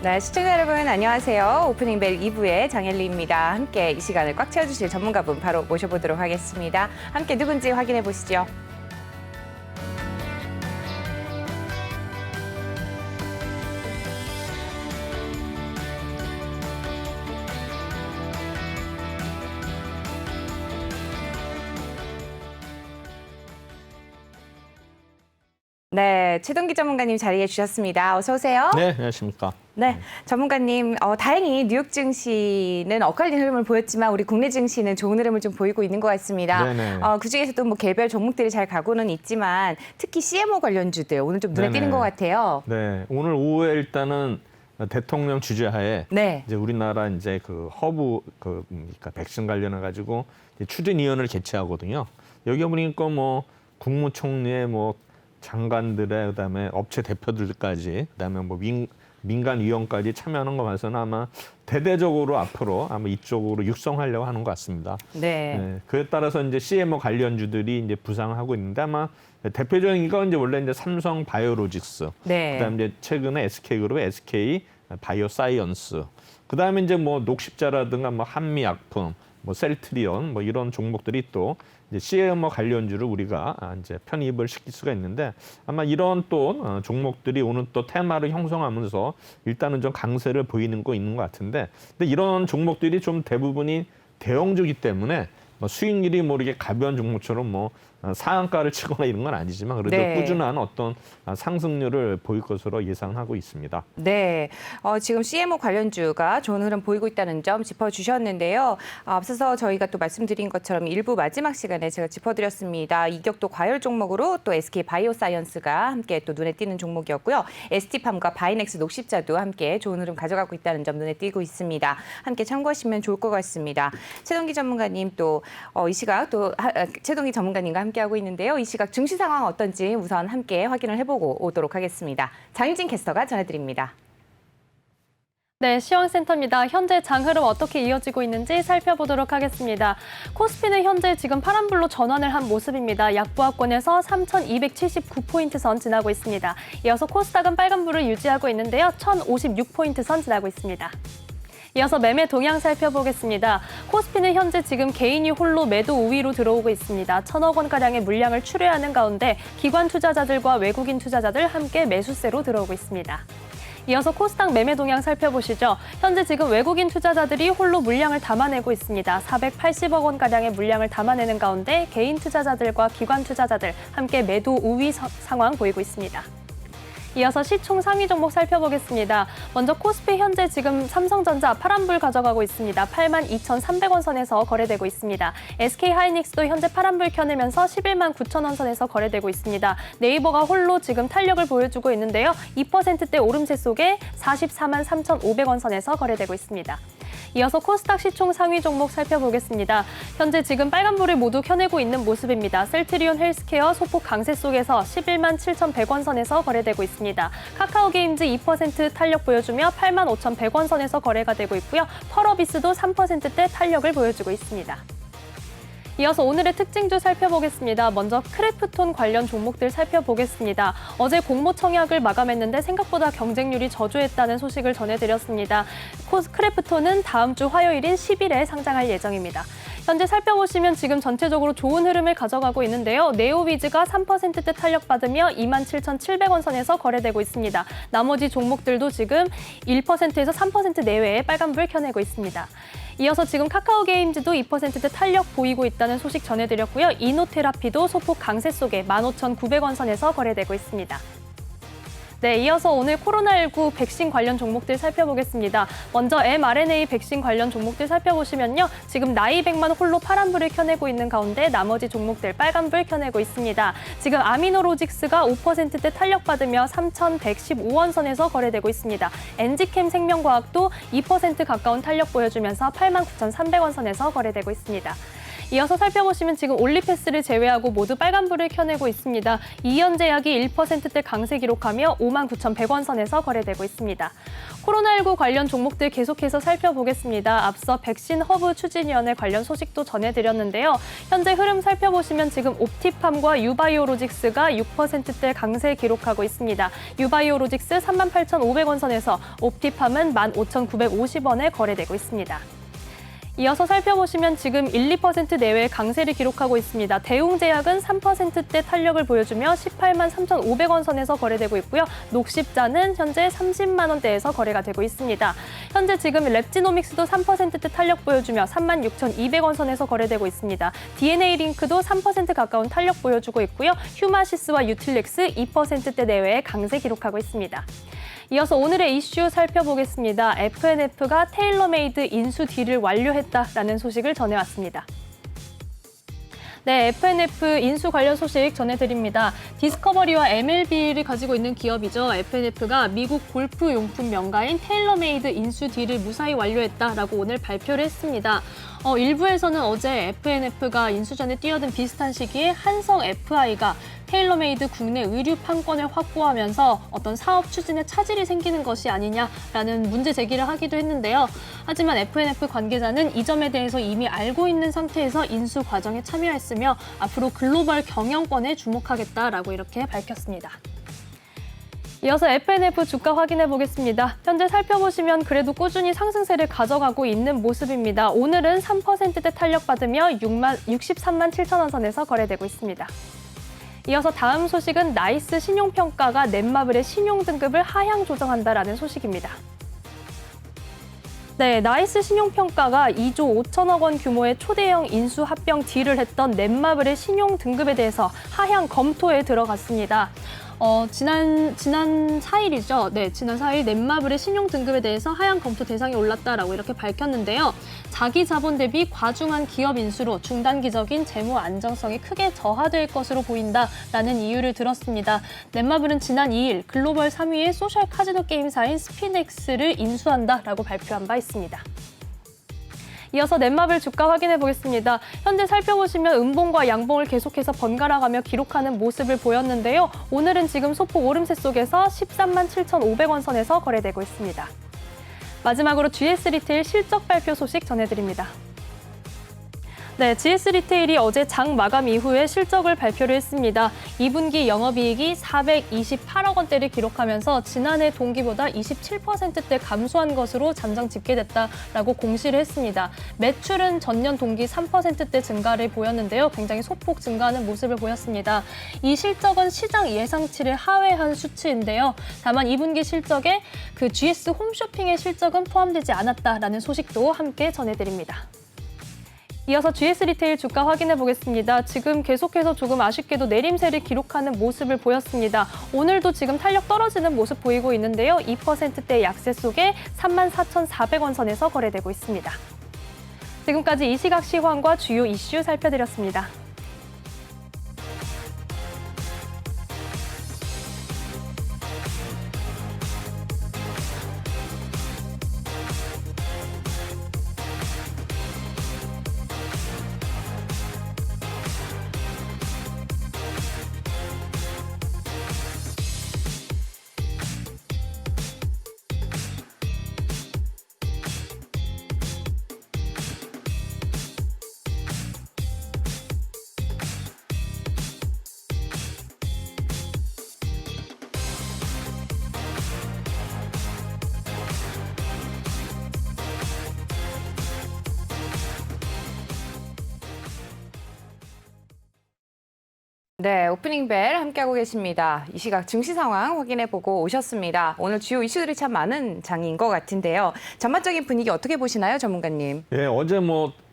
네, 시청자 여러분 안녕하세요. 오프닝 벨 2부의 장엘리입니다. 함께 이 시간을 꽉 채워주실 전문가분 바로 모셔보도록 하겠습니다. 함께 누군지 확인해 보시죠. 네, 최동기 전문가님 자리해 주셨습니다. 어서 오세요. 네, 안녕하십니까. 네, 전문가님, 다행히 뉴욕 증시는 엇갈린 흐름을 보였지만 우리 국내 증시는 좋은 흐름을 좀 보이고 있는 것 같습니다. 네네. 그중에서도 뭐 개별 종목들이 잘 가고는 있지만 특히 CMO 관련주들 오늘 좀 눈에 네네. 띄는 것 같아요. 네, 오늘 오후에 일단은 대통령 주재하에 네. 이제 우리나라 이제 그 허브 그러니까 백신 관련해 가지고 추진위원회를 개최하거든요. 여기 보니까 뭐 국무총리의 뭐 장관들의 그다음에 업체 대표들까지 그다음에 뭐 민간 위원까지 참여하는 거 봐서는 아마 대대적으로 앞으로 아마 이쪽으로 육성하려고 하는 것 같습니다. 네. 네, 그에 따라서 이제 CMO 관련주들이 이제 부상하고 있는데 아마 대표적인 건 이제 원래 이제 삼성 바이오로직스, 네. 그다음에 이제 최근에 SK그룹의 SK 바이오사이언스, 그다음에 이제 뭐 녹십자라든가 뭐 한미약품, 뭐 셀트리온 뭐 이런 종목들이 또 이제 CMO 관련주를 우리가 이제 편입을 시킬 수가 있는데 아마 이런 또 종목들이 오늘 또 테마를 형성하면서 일단은 좀 강세를 보이는 거 있는 것 같은데 근데 이런 종목들이 좀 대부분이 대형주기 때문에 뭐 수익률이 뭐 이렇게 가벼운 종목처럼 뭐 상한가를 치거나 이런 건 아니지만 그래도 네. 꾸준한 어떤 상승률을 보일 것으로 예상하고 있습니다. 네, 지금 CMO 관련주가 좋은 흐름 보이고 있다는 점 짚어주셨는데요. 앞서서 저희가 또 말씀드린 것처럼 일부 마지막 시간에 제가 짚어드렸습니다. 이격도 과열 종목으로 또 SK 바이오사이언스가 함께 또 눈에 띄는 종목이었고요. ST팜과 바이넥스 녹십자도 함께 좋은 흐름 가져가고 있다는 점 눈에 띄고 있습니다. 함께 참고하시면 좋을 것 같습니다. 최동기 전문가님 또 이 시각 또 최동기 전문가님과 함께하고 있는데요. 이 시각 증시 상황 어떤지 우선 함께 확인을 해보고 오도록 하겠습니다. 장유진 캐스터가 전해드립니다. 네, 시황센터입니다. 현재 장 흐름 어떻게 이어지고 있는지 살펴보도록 하겠습니다. 코스피는 현재 지금 파란불로 전환을 한 모습입니다. 약보합권에서 3,279포인트 선 지나고 있습니다. 이어서 코스닥은 빨간불을 유지하고 있는데요. 1,056포인트 선 지나고 있습니다. 이어서 매매 동향 살펴보겠습니다. 코스피는 현재 지금 개인이 홀로 매도 우위로 들어오고 있습니다. 1,000억 원가량의 물량을 출회하는 가운데 기관 투자자들과 외국인 투자자들 함께 매수세로 들어오고 있습니다. 이어서 코스닥 매매 동향 살펴보시죠. 현재 지금 외국인 투자자들이 홀로 물량을 담아내고 있습니다. 480억 원가량의 물량을 담아내는 가운데 개인 투자자들과 기관 투자자들 함께 매도 우위 상황 보이고 있습니다. 이어서 시총 상위 종목 살펴보겠습니다. 먼저 코스피 현재 지금 삼성전자 파란불 가져가고 있습니다. 82,300원 선에서 거래되고 있습니다. SK하이닉스도 현재 파란불 켜내면서 11만 9천원 선에서 거래되고 있습니다. 네이버가 홀로 지금 탄력을 보여주고 있는데요. 2%대 오름세 속에 44만 3,500원 선에서 거래되고 있습니다. 이어서 코스닥 시총 상위 종목 살펴보겠습니다. 현재 지금 빨간불을 모두 켜내고 있는 모습입니다. 셀트리온 헬스케어 소폭 강세 속에서 11만 7,100원 선에서 거래되고 있습니다. 카카오게임즈 2% 탄력 보여주며 8만 5,100원 선에서 거래가 되고 있고요. 펄어비스도 3%대 탄력을 보여주고 있습니다. 이어서 오늘의 특징주 살펴보겠습니다. 먼저 크래프톤 관련 종목들 살펴보겠습니다. 어제 공모 청약을 마감했는데 생각보다 경쟁률이 저조했다는 소식을 전해드렸습니다. 크래프톤은 다음 주 화요일인 10일에 상장할 예정입니다. 현재 살펴보시면 지금 전체적으로 좋은 흐름을 가져가고 있는데요. 네오위즈가 3%대 탄력받으며 27,700원 선에서 거래되고 있습니다. 나머지 종목들도 지금 1%에서 3% 내외에 빨간불 켜내고 있습니다. 이어서 지금 카카오게임즈도 2%대 탄력 보이고 있다는 소식 전해드렸고요. 이노테라피도 소폭 강세 속에 15,900원 선에서 거래되고 있습니다. 네, 이어서 오늘 코로나19 백신 관련 종목들 살펴보겠습니다. 먼저 mRNA 백신 관련 종목들 살펴보시면요. 지금 나이백만 홀로 파란불을 켜내고 있는 가운데 나머지 종목들 빨간불 켜내고 있습니다. 지금 아미노로직스가 5%대 탄력받으며 3,115원 선에서 거래되고 있습니다. 엔지캠 생명과학도 2% 가까운 탄력 보여주면서 89,300원 선에서 거래되고 있습니다. 이어서 살펴보시면 지금 올리패스를 제외하고 모두 빨간불을 켜내고 있습니다. 이연제약이 1%대 강세 기록하며 59,100원 선에서 거래되고 있습니다. 코로나19 관련 종목들 계속해서 살펴보겠습니다. 앞서 백신 허브 추진위원회 관련 소식도 전해드렸는데요. 현재 흐름 살펴보시면 지금 옵티팜과 유바이오로직스가 6%대 강세 기록하고 있습니다. 유바이오로직스 38,500원 선에서 옵티팜은 15,950원에 거래되고 있습니다. 이어서 살펴보시면 지금 1, 2% 내외의 강세를 기록하고 있습니다. 대웅제약은 3%대 탄력을 보여주며 18만 3,500원 선에서 거래되고 있고요. 녹십자는 현재 30만 원대에서 거래가 되고 있습니다. 현재 지금 랩지노믹스도 3%대 탄력 보여주며 3만 6,200원 선에서 거래되고 있습니다. DNA링크도 3% 가까운 탄력 보여주고 있고요. 휴마시스와 유틸렉스 2%대 내외의 강세 기록하고 있습니다. 이어서 오늘의 이슈 살펴보겠습니다. FNF가 테일러메이드 인수 딜을 완료했다라는 소식을 전해왔습니다. 네, FNF 인수 관련 소식 전해드립니다. 디스커버리와 MLB를 가지고 있는 기업이죠. FNF가 미국 골프 용품 명가인 테일러메이드 인수 딜을 무사히 완료했다라고 오늘 발표를 했습니다. 일부에서는 어제 FNF가 인수 전에 뛰어든 비슷한 시기에 한성 FI가 테일러메이드 국내 의류 판권을 확보하면서 어떤 사업 추진에 차질이 생기는 것이 아니냐라는 문제 제기를 하기도 했는데요. 하지만 FNF 관계자는 이 점에 대해서 이미 알고 있는 상태에서 인수 과정에 참여했으며 앞으로 글로벌 경영권에 주목하겠다라고 이렇게 밝혔습니다. 이어서 FNF 주가 확인해 보겠습니다. 현재 살펴보시면 그래도 꾸준히 상승세를 가져가고 있는 모습입니다. 오늘은 3%대 탄력받으며 63만 7천 원 선에서 거래되고 있습니다. 이어서 다음 소식은 나이스 신용평가가 넷마블의 신용등급을 하향 조정한다라는 소식입니다. 네, 나이스 신용평가가 2조 5천억 원 규모의 초대형 인수 합병 딜을 했던 넷마블의 신용등급에 대해서 하향 검토에 들어갔습니다. 지난 4일이죠. 네, 지난 4일 넷마블의 신용 등급에 대해서 하향 검토 대상에 올랐다라고 이렇게 밝혔는데요. 자기 자본 대비 과중한 기업 인수로 중단기적인 재무 안정성이 크게 저하될 것으로 보인다라는 이유를 들었습니다. 넷마블은 지난 2일 글로벌 3위의 소셜 카지노 게임사인 스피넥스를 인수한다라고 발표한 바 있습니다. 이어서 넷마블 주가 확인해 보겠습니다. 현재 살펴보시면 음봉과 양봉을 계속해서 번갈아가며 기록하는 모습을 보였는데요. 오늘은 지금 소폭 오름세 속에서 13만 7,500원 선에서 거래되고 있습니다. 마지막으로 GS 리테일 실적 발표 소식 전해드립니다. 네, GS 리테일이 어제 장 마감 이후에 실적을 발표를 했습니다. 2분기 영업이익이 428억 원대를 기록하면서 지난해 동기보다 27%대 감소한 것으로 잠정 집계됐다라고 공시를 했습니다. 매출은 전년 동기 3%대 증가를 보였는데요. 굉장히 소폭 증가하는 모습을 보였습니다. 이 실적은 시장 예상치를 하회한 수치인데요. 다만 2분기 실적에 그 GS 홈쇼핑의 실적은 포함되지 않았다라는 소식도 함께 전해드립니다. 이어서 GS 리테일 주가 확인해 보겠습니다. 지금 계속해서 조금 아쉽게도 내림세를 기록하는 모습을 보였습니다. 오늘도 지금 탄력 떨어지는 모습 보이고 있는데요. 2%대 약세 속에 34,400원 선에서 거래되고 있습니다. 지금까지 이 시각 시황과 주요 이슈 살펴드렸습니다. 네, 오프닝 벨 함께하고 계십니다. 이 시각 증시 상황 확인해보고 오셨습니다. 오늘 주요 이슈들이 참 많은 장인 것 같은데요. 전반적인 분위기 어떻게 보시나요, 전문가님? 예, 어제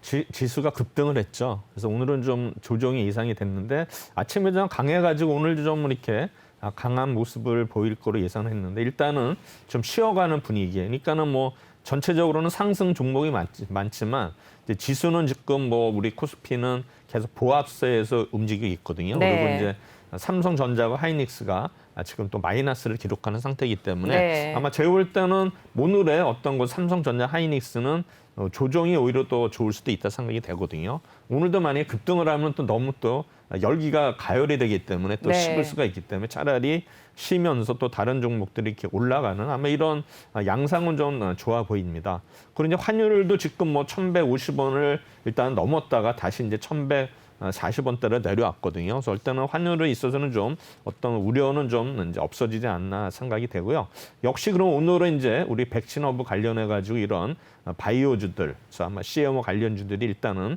지수가 급등을 했죠. 그래서 오늘은 좀 조정이 예상이 됐는데 아침에 좀 강해가지고 오늘도 좀 이렇게 강한 모습을 보일 거로 예상했는데 일단은 좀 쉬어가는 분위기니까는 전체적으로는 상승 종목이 많지만 이제 지수는 지금 우리 코스피는 계속 보합세에서 움직이고 있거든요. 네. 그리고 이제 삼성전자와 하이닉스가 지금 또 마이너스를 기록하는 상태이기 때문에 네. 아마 제가 볼 때는 오늘의 어떤 그 삼성전자 하이닉스는 조정이 오히려 더 좋을 수도 있다 생각이 되거든요. 오늘도 만약에 급등을 하면 또 너무 또 열기가 가열이 되기 때문에 또 네. 식을 수가 있기 때문에 차라리 쉬면서 또 다른 종목들이 이렇게 올라가는 아마 이런 양상은 좀 좋아 보입니다. 그리고 이제 환율도 지금 뭐 1,150원을 일단 넘었다가 다시 이제 1,140원대로 내려왔거든요. 그래서 일단은 환율에 있어서는 좀 어떤 우려는 좀 이제 없어지지 않나 생각이 되고요. 역시 그럼 오늘은 이제 우리 백신허브 관련해 가지고 이런 바이오주들, 그래서 아마 CMO 관련주들이 일단은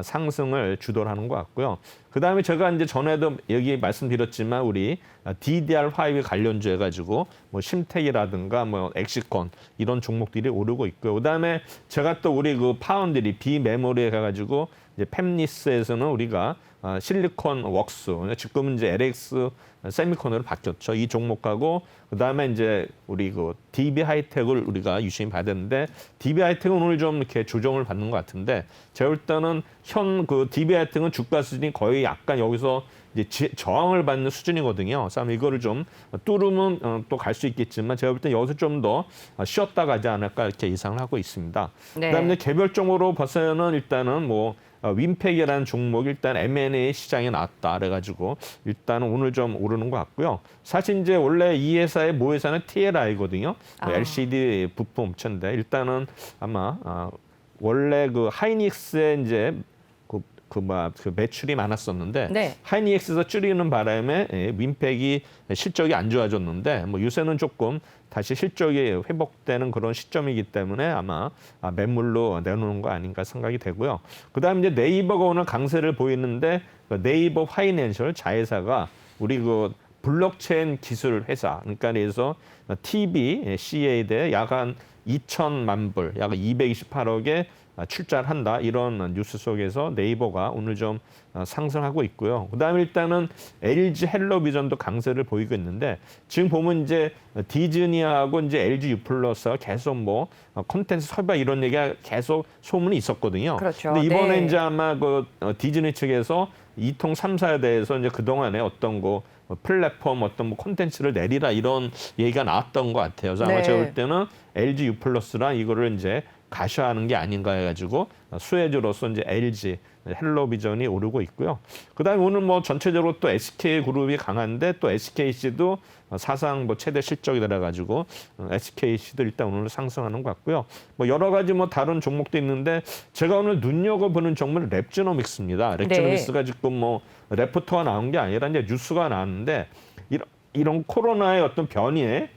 상승을 주도를 하는 것 같고요. 그 다음에 제가 이제 전에도 여기 말씀드렸지만 우리 DDR5 관련주 해가지고 뭐 심텍이라든가 뭐 엑시콘 이런 종목들이 오르고 있고요. 그 다음에 제가 또 우리 그 파운드리 비메모리에 가가지고 이제 팹리스에서는 우리가 실리콘 웍스, 지금은 이제 LX 세미콘으로 바뀌었죠. 이 종목하고 그다음에 이제 우리 그 DB 하이텍을 우리가 유심히 봐야 되는데 DB 하이텍은 오늘 좀 이렇게 조정을 받는 것 같은데 제가 볼 때는 현 그 DB 하이텍은 주가 수준이 거의 약간 여기서 이제 저항을 받는 수준이거든요. 그래서 이거를 좀 뚫으면 또 갈 수 있겠지만 제가 볼 때 여기서 좀 더 쉬었다 가지 않을까 이렇게 예상을 하고 있습니다. 네. 그다음에 개별적으로 봐서는 일단은 뭐 윈팩이라는 종목이 일단 M&A 시장에 나왔다 그래가지고 일단은 오늘 좀 오르는 것 같고요. 사실 이제 원래 이 회사의 모회사는 TLI거든요. LCD 부품 업체인데 일단은 아마 원래 그 하이닉스의 이제 그 매출이 많았었는데 네. 하이닉스에서 줄이는 바람에 윈팩이 실적이 안 좋아졌는데 뭐 요새는 조금 다시 실적이 회복되는 그런 시점이기 때문에 아마 매물로 내놓는 거 아닌가 생각이 되고요. 그다음 이제 네이버가 오늘 강세를 보이는데 네이버 파이낸셜 자회사가 우리 그 블록체인 기술 회사 그러니까 그래서 TBCA에 대해 약 한 2천만 불, 약 228억에 출자를 한다 이런 뉴스 속에서 네이버가 오늘 좀 상승하고 있고요. 그다음에 일단은 LG 헬로비전도 강세를 보이고 있는데 지금 보면 이제 디즈니하고 이제 LG U+가 계속 뭐 콘텐츠 설박 이런 얘기가 계속 소문이 있었거든요. 그렇죠. 근데 이번에 네. 이제 아마 그 디즈니 측에서 이통 3사에 대해서 이제 그동안에 어떤 거 플랫폼 어떤 뭐 콘텐츠를 내리라 이런 얘기가 나왔던 것 같아요. 그래서 아마 네. 제가 볼 때는 LG U+랑 이거를 이제 가셔하는 게 아닌가 해가지고 수혜주로서 이제 LG 헬로비전이 오르고 있고요. 그다음에 오늘 뭐 전체적으로 또 SK 그룹이 강한데 또 SKC도 사상 뭐 최대 실적이 들어가지고 SKC도 일단 오늘 상승하는 것 같고요. 뭐 여러 가지 뭐 다른 종목도 있는데 제가 오늘 눈여겨보는 종목은 랩지노믹스입니다. 랩지노믹스가 지금 뭐 레포트가 나온 게 아니라 이제 뉴스가 나왔는데 이런 코로나의 어떤 변이에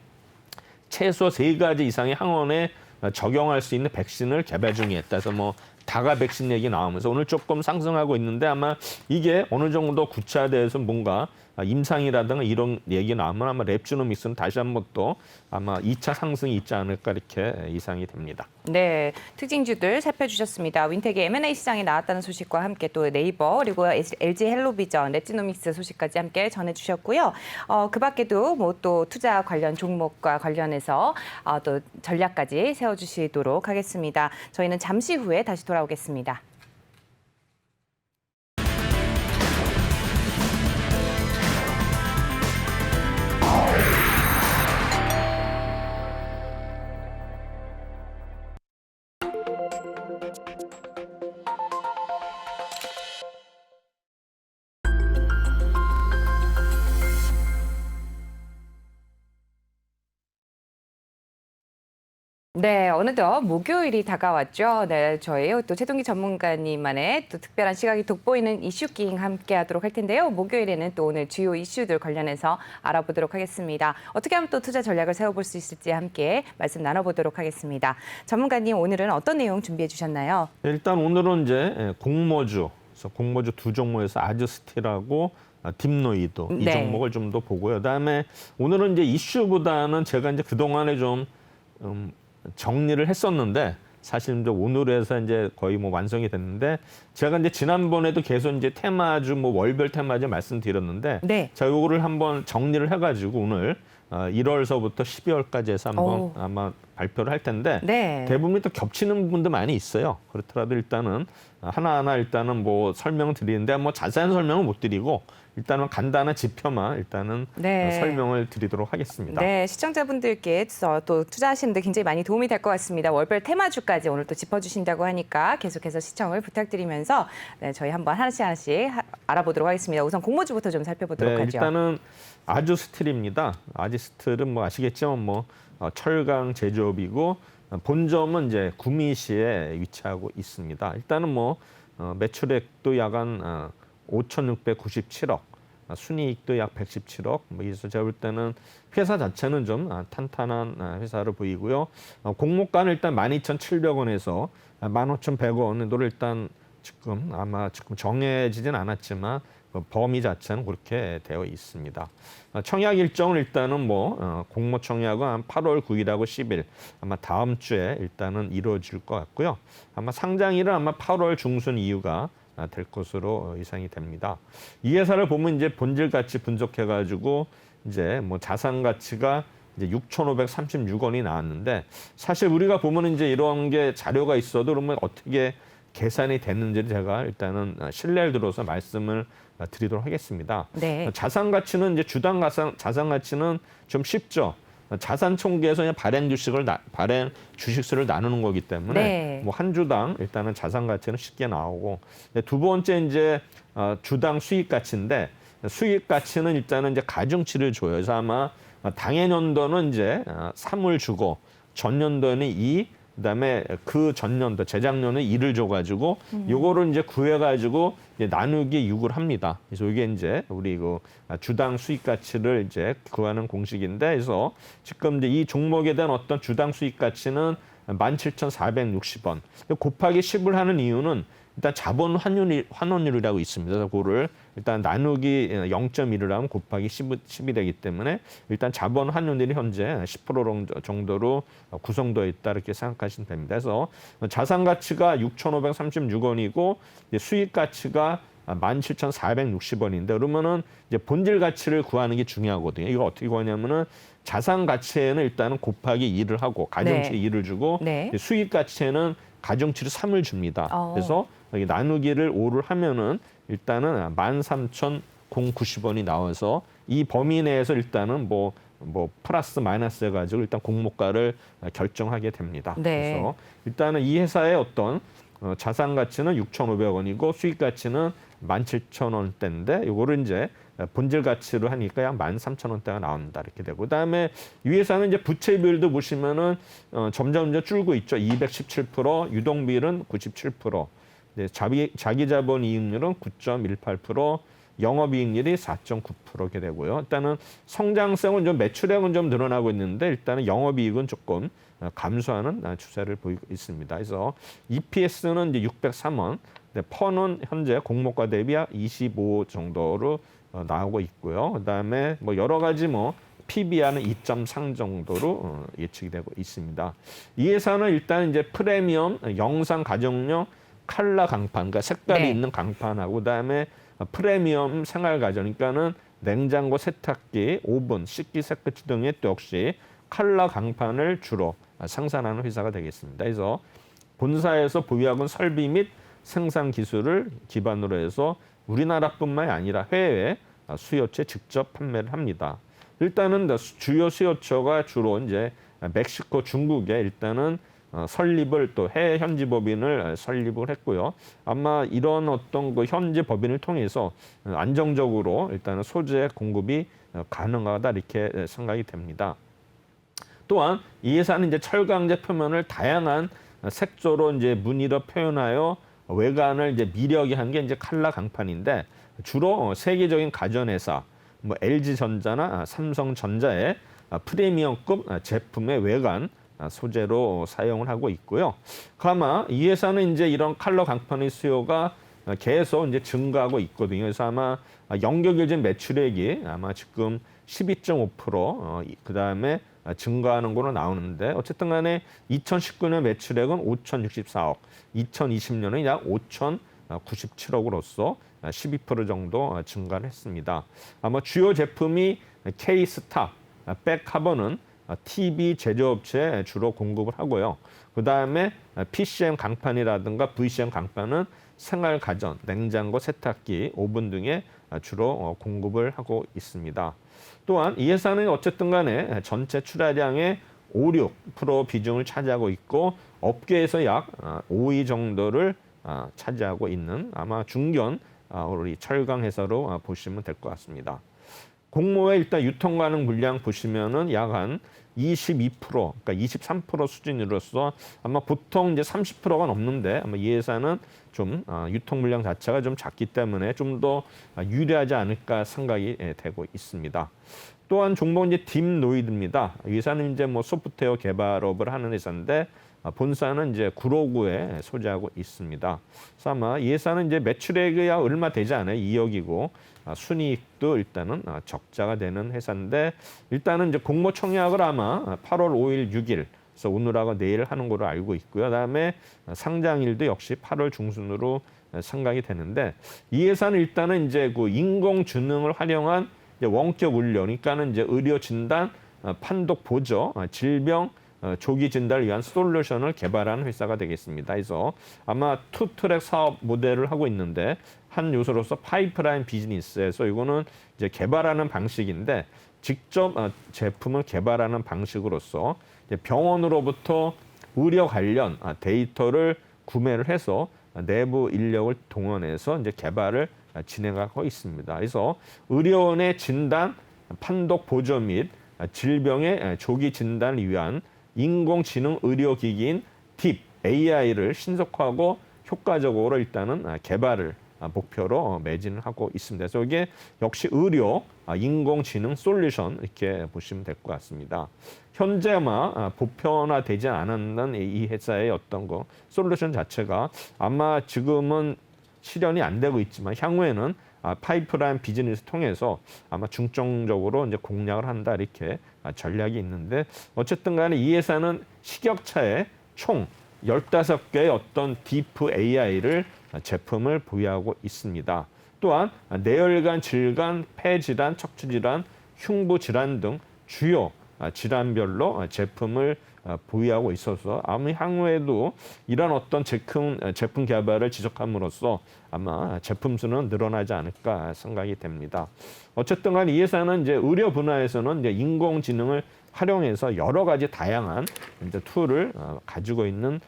최소 3가지 이상의 항원에 적용할 수 있는 백신을 개발 중에 있다. 그래서 뭐 다가 백신 얘기 나오면서 오늘 조금 상승하고 있는데 아마 이게 어느 정도 구체화돼서 뭔가 임상이라든가 이런 얘기 나오면 아마 랩지노믹스는 다시 한번 또 아마 2차 상승이 있지 않을까 이렇게 예상이 됩니다. 네, 특징주들 살펴주셨습니다. 윈텍이 M&A 시장에 나왔다는 소식과 함께 또 네이버 그리고 LG 헬로비전, 랩지노믹스 소식까지 함께 전해주셨고요. 그 밖에도 뭐 또 투자 관련 종목과 관련해서 또 전략까지 세워주시도록 하겠습니다. 저희는 잠시 후에 다시 돌아오겠습니다. 네, 어느덧 목요일이 다가왔죠. 네, 저희 또 최동기 전문가님만의 또 특별한 시각이 돋보이는 이슈킹 함께하도록 할 텐데요. 목요일에는 또 오늘 주요 이슈들 관련해서 알아보도록 하겠습니다. 어떻게 하면 또 투자 전략을 세워볼 수 있을지 함께 말씀 나눠보도록 하겠습니다. 전문가님, 오늘은 어떤 내용 준비해 주셨나요? 일단 오늘은 이제 공모주, 그래서 공모주 두 종목에서 아즈스틸하고 딥노이드 이 네. 종목을 좀 더 보고요. 그다음에 오늘은 이제 이슈보다는 제가 이제 그동안에 좀 정리를 했었는데 사실 이제 오늘에서 이제 거의 뭐 완성이 됐는데 제가 이제 지난번에도 계속 이제 테마주 뭐 월별 테마주 말씀드렸는데 네. 자 요거를 한번 정리를 해가지고 오늘 1월서부터 12월까지 해서 한번 아마 발표를 할 텐데 네. 대부분 또 겹치는 부분도 많이 있어요. 그렇더라도 일단은 하나하나 일단은 뭐 설명을 드리는데 뭐 자세한 설명은 못 드리고 일단은 간단한 지표만 일단은 네. 설명을 드리도록 하겠습니다. 네, 시청자분들께 또 투자하시는데 굉장히 많이 도움이 될 것 같습니다. 월별 테마주까지 오늘 또 짚어주신다고 하니까 계속해서 시청을 부탁드리면서 네, 저희 한번 하나씩 알아보도록 하겠습니다. 우선 공모주부터 좀 살펴보도록 네, 하죠. 일단은 아주스틸입니다. 아주스틸은 뭐 아시겠지만 뭐 철강 제조업이고 본점은 이제 구미시에 위치하고 있습니다. 일단은 뭐 매출액도 약 한 5,697억, 순이익도 약 117억. 뭐 그래서 제가 볼 때는 회사 자체는 좀 탄탄한 회사로 보이고요. 공모가는 일단 12,700원에서 15,100원으로 일단 지금 정해지진 않았지만 범위 자체는 그렇게 되어 있습니다. 청약 일정은 일단은 공모 청약은 한 8월 9일하고 10일 아마 다음 주에 일단은 이루어질 것 같고요. 아마 상장일은 아마 8월 중순 이후가 될 것으로 예상이 됩니다. 이 회사를 보면 이제 본질 가치 분석해가지고 이제 자산 가치가 이제 6,536원이 나왔는데 사실 우리가 보면 이제 이런 게 자료가 있어도 그러면 어떻게 계산이 됐는지를 제가 일단은 신뢰를 들어서 말씀을 드리도록 하겠습니다. 네. 자산 가치는 이제 주당 자산 가치는 좀 쉽죠. 자산 총계에서 그냥 발행 주식수를 나누는 거기 때문에 네. 한 주당 일단은 자산 가치는 쉽게 나오고 두 번째 이제 주당 수익 가치인데 수익 가치는 일단은 이제 가중치를 줘요. 그래서 아마 당해년도는 이제 3을 주고 전년도에는 2, 그다음에 그 전년도 재작년에 2를 줘가지고 요거를 이제 구해가지고 나누기 6을 합니다. 그래서 이게 이제 우리 그 주당 수익 가치를 이제 구하는 공식인데, 그래서 지금 이제 이 종목에 대한 어떤 주당 수익 가치는 17,460원. 곱하기 10을 하는 이유는 일단 자본 환원율이라고 있습니다. 그래서 그거를 일단 나누기 0.1을 하면 곱하기 10이 되기 때문에 일단 자본 환원율이 현재 10% 정도로 구성되어 있다 이렇게 생각하시면 됩니다. 그래서 자산 가치가 6,536원이고 수익 가치가 17,460원인데 그러면은 이제 본질 가치를 구하는 게 중요하거든요. 이거 어떻게 구하냐면은 자산 가치에는 일단은 곱하기 2를 하고 가중치 네. 2를 주고 네. 수익 가치에는 가중치를 3을 줍니다. 그래서 여기 나누기를 5를 하면은 일단은 13,090원이 나와서 이 범위 내에서 일단은 뭐 플러스 마이너스 해가지고 일단 공모가를 결정하게 됩니다. 네. 그래서 일단은 이 회사의 어떤 자산 가치는 6,500원이고 수익 가치는 17,000원대인데 이거를 이제 본질 가치로 하니까 약 13,000원대가 나온다 이렇게 되고, 그다음에 이 회사는 이제 부채 비율도 보시면은 점점 줄고 있죠. 217%, 유동 비율은 97%, 자기 자본 이익률은 9.18%, 영업이익률이 4.9%게 되고요. 일단은 성장성은 좀 매출액은 좀 늘어나고 있는데 일단은 영업이익은 조금 감소하는 추세를 보이고 있습니다. 그래서 EPS는 이제 603원, 펀은 현재 공모가 대비 25 정도로 나오고 있고요. 그다음에 여러 가지 PBR은 2.3 정도로 예측이 되고 있습니다. 이 회사는 일단 이제 프리미엄 영상 가정용 칼라 강판, 그러니까 색깔이 네. 있는 강판하고 그다음에 프리미엄 생활 가전, 그러니까는 냉장고, 세탁기, 오븐, 식기세척기 등의 또 역시 칼라 강판을 주로 생산하는 회사가 되겠습니다. 그래서 본사에서 보유하고 있는 설비 및 생산 기술을 기반으로 해서 우리나라뿐만이 아니라 해외 수요처에 직접 판매를 합니다. 일단은 주요 수요처가 주로 이제 멕시코, 중국에 일단은 설립을 또 해외 현지 법인을 설립을 했고요. 아마 이런 어떤 그 현지 법인을 통해서 안정적으로 일단은 소재 공급이 가능하다 이렇게 생각이 됩니다. 또한 이 회사는 이제 철강제 표면을 다양한 색조로 이제 무늬로 표현하여 외관을 이제 미려하게 한 게 이제 칼라 강판인데 주로 세계적인 가전회사 LG전자나 삼성전자의 프리미엄급 제품의 외관 소재로 사용을 하고 있고요. 아마 이 회사는 이제 이런 컬러 강판의 수요가 계속 이제 증가하고 있거든요. 그래서 아마 연결일진 매출액이 아마 지금 12.5% 그다음에 증가하는 걸로 나오는데 어쨌든 간에 2019년 매출액은 5,064억, 2020년은 약 5,097억으로서 12% 정도 증가를 했습니다. 아마 주요 제품이 K스탑, 백카본은 TV 제조업체에 주로 공급을 하고요. 그 다음에 PCM 강판이라든가 VCM 강판은 생활 가전, 냉장고, 세탁기, 오븐 등에 주로 공급을 하고 있습니다. 또한 이 회사는 어쨌든 간에 전체 출하량의 5~6% 비중을 차지하고 있고 업계에서 약 5위 정도를 차지하고 있는 아마 중견 우리 철강 회사로 보시면 될 것 같습니다. 공모의 일단 유통 가능 물량 보시면은 약 한 22%, 그러니까 23% 수준으로서 아마 보통 이제 30%가 넘는데 아마 이 회사는 좀 유통 물량 자체가 좀 작기 때문에 좀 더 유리하지 않을까 생각이 되고 있습니다. 또한 종목은 이제 딥노이드입니다. 이 회사는 이제 뭐 소프트웨어 개발업을 하는 회사인데 본사는 이제 구로구에 소재하고 있습니다. 그래서 아마 이 회사는 이제 매출액이 얼마 되지 않아요. 2억이고 순이익도 일단은 적자가 되는 회사인데 일단은 이제 공모 청약을 아마 8월 5일, 6일 그래서 오늘하고 내일 하는 걸로 알고 있고요. 그다음에 상장일도 역시 8월 중순으로 생각이 되는데 이 회사는 일단은 이제 그 인공지능을 활용한 이제 원격 훈련, 그러니까는 이제 의료 진단, 판독 보조, 질병 조기 진단을 위한 솔루션을 개발하는 회사가 되겠습니다. 그래서 아마 투트랙 사업 모델을 하고 있는데 한 요소로서 파이프라인 비즈니스에서 이거는 이제 개발하는 방식인데 직접 제품을 개발하는 방식으로서 이제 병원으로부터 의료 관련 데이터를 구매를 해서 내부 인력을 동원해서 이제 개발을 진행하고 있습니다. 그래서 의료원의 진단, 판독 보조 및 질병의 조기 진단을 위한 인공지능 의료기기인 딥 AI를 신속하고 효과적으로 일단은 개발을 목표로 매진을 하고 있습니다. 그래서 이게 역시 의료 인공지능 솔루션 이렇게 보시면 될 것 같습니다. 현재 아마 보편화되지 않았는 이 회사의 어떤 거 솔루션 자체가 아마 지금은 실현이 안 되고 있지만 향후에는 파이프라인 비즈니스 통해서 아마 중점적으로 이제 공략을 한다 이렇게 전략이 있는데 어쨌든 간에 이 회사는 식약처에 총 15개의 어떤 딥 AI를 제품을 보유하고 있습니다. 또한 뇌혈관 질환, 폐질환, 척추질환, 흉부질환 등 주요 질환별로 제품을 보유하고 있어서 아마 향후에도 이런 어떤 제품 개발을 지속함으로써 아마 제품 수는 늘어나지 않을까 생각이 됩니다. 어쨌든 간에 이 회사는 이제 의료 분야에서는 이제 인공지능을 활용해서 여러 가지 다양한 이제 툴을 가지고 있는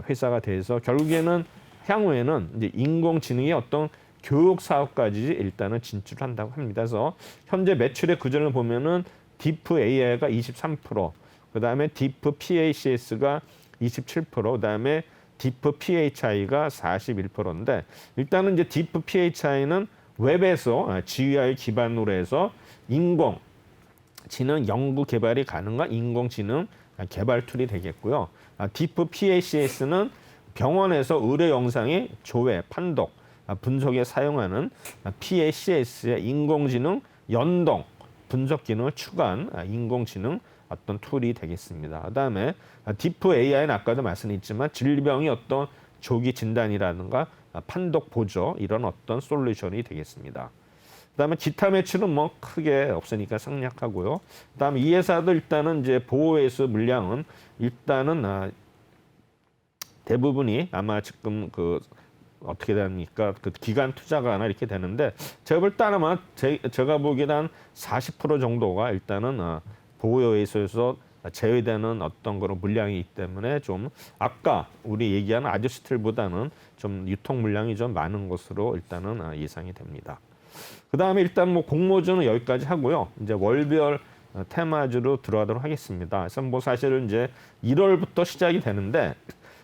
회사가 돼서 결국에는 향후에는 이제 인공지능의 어떤 교육 사업까지 일단은 진출한다고 합니다. 그래서 현재 매출의 구조를 보면은 딥 AI가 23%, 그다음에 딥 PACS가 27%, 그다음에 딥 PHI가 41%인데 일단은 이제 딥 PHI는 웹에서 GUI 기반으로 해서 인공지능 연구 개발이 가능한 인공지능 개발 툴이 되겠고요. 딥 PACS는 병원에서 의료 영상의 조회, 판독, 분석에 사용하는 PACS의 인공지능 연동 분석 기능을 추가한 인공지능 어떤 툴이 되겠습니다. 그다음에 딥 AI는 아까도 말씀드렸지만 질병의 어떤 조기 진단이라든가 판독 보조 이런 어떤 솔루션이 되겠습니다. 그다음에 기타 매출은 뭐 크게 없으니까 생략하고요. 그다음에 이 회사도 일단은 이제 보호회수 물량은 일단은 대부분이 아마 지금 그 어떻게 됩니까? 그 기간 투자가 하나 이렇게 되는데 제가 볼 때 아마 제가 보기에는 한 40% 정도가 일단은 보호회수에서 제외되는 어떤 그런 물량이기 때문에 좀 아까 우리 얘기한 아저씨틀보다는 좀 유통 물량이 좀 많은 것으로 일단은 예상이 됩니다. 그 다음에 일단 뭐 공모주는 여기까지 하고요. 이제 월별 테마주로 들어가도록 하겠습니다. 그래서 뭐 사실은 이제 1월부터 시작이 되는데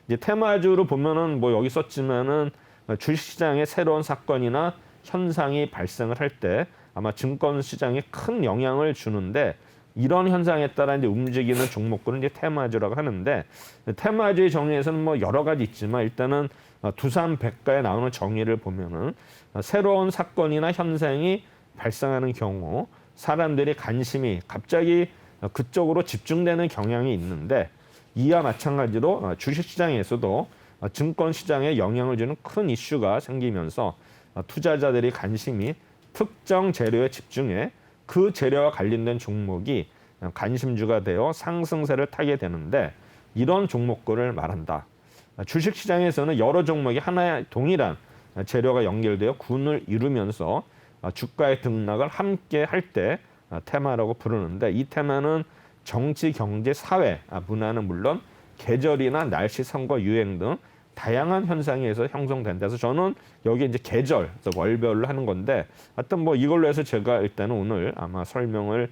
이제 테마주로 보면은 뭐 여기 썼지만은 주식시장에 새로운 사건이나 현상이 발생을 할 때 아마 증권시장에 큰 영향을 주는데 이런 현상에 따라 이제 움직이는 종목군은 이제 테마주라고 하는데 테마주의 정의에서는 뭐 여러 가지 있지만 일단은 두산백과에 나오는 정의를 보면은 새로운 사건이나 현상이 발생하는 경우 사람들의 관심이 갑자기 그쪽으로 집중되는 경향이 있는데 이와 마찬가지로 주식시장에서도 증권시장에 영향을 주는 큰 이슈가 생기면서 투자자들의 관심이 특정 재료에 집중해 그 재료와 관련된 종목이 관심주가 되어 상승세를 타게 되는데 이런 종목군을 말한다. 주식시장에서는 여러 종목이 하나의 동일한 재료가 연결되어 군을 이루면서 주가의 등락을 함께 할 때 테마라고 부르는데 이 테마는 정치, 경제, 사회, 문화는 물론 계절이나 날씨, 선거, 유행 등 다양한 현상에 의해서 형성된다. 그래서 저는 여기 이제 계절, 월별로 하는 건데 하여튼 뭐 이걸로 해서 제가 일단은 오늘 아마 설명을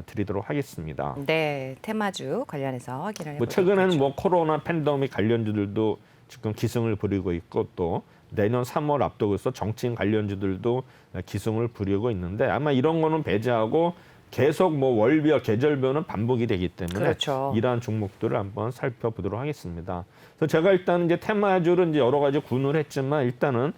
드리도록 하겠습니다. 네, 테마주 관련해서 확인을 뭐 해보도록 최근에는 하죠. 뭐 코로나 팬데믹 관련주들도 지금 기승을 부리고 있고 또 내년 3월 앞두고서 정치인 관련주들도 기승을 부리고 있는데 아마 이런 거는 배제하고 계속 뭐 월별, 계절별은 반복이 되기 때문에 그렇죠. 이러한 종목들을 한번 살펴보도록 하겠습니다. 그래서 제가 일단 이제 테마주를 이제 여러 가지 군을 했지만 일단은